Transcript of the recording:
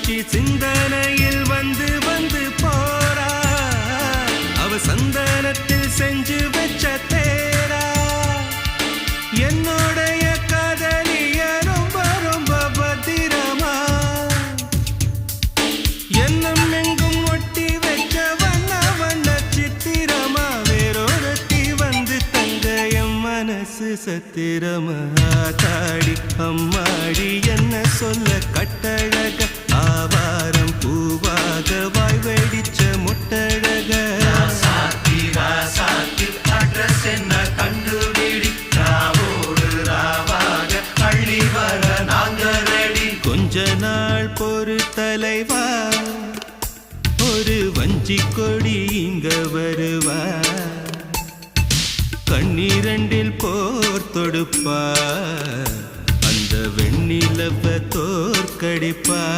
மீனாட்சி சிந்தனையில் வந்து வந்து போறா அவ சந்தனத்தில் செஞ்சு வச்ச தேரா என்னோடைய காதலிய ரொம்ப ரொம்ப பத்திரமா என்னும் எங்கும் ஒட்டி வச்ச வண்ண வண்ண சித்திரமா வேறொருத்தி வந்து தங்க என் மனசு சத்திரமா தாடி அம்மாடி என்ன சொல்ல கட்டழக ஆவாரம் பூவாக வாய் வெடிச்ச முட்டழக அட்ரஸ் என்ன கண்டுபிடி ராவோடு ராவாக அள்ளி வர நாங்க ரெடி கொஞ்ச நாள் பொறு தலைவா ஒரு வஞ்சி கொடி இங்க வருவா கண்ணீரண்டில் போர் தொடுப்பா அந்த வெண்ணிலவ தோற்கடிப்பா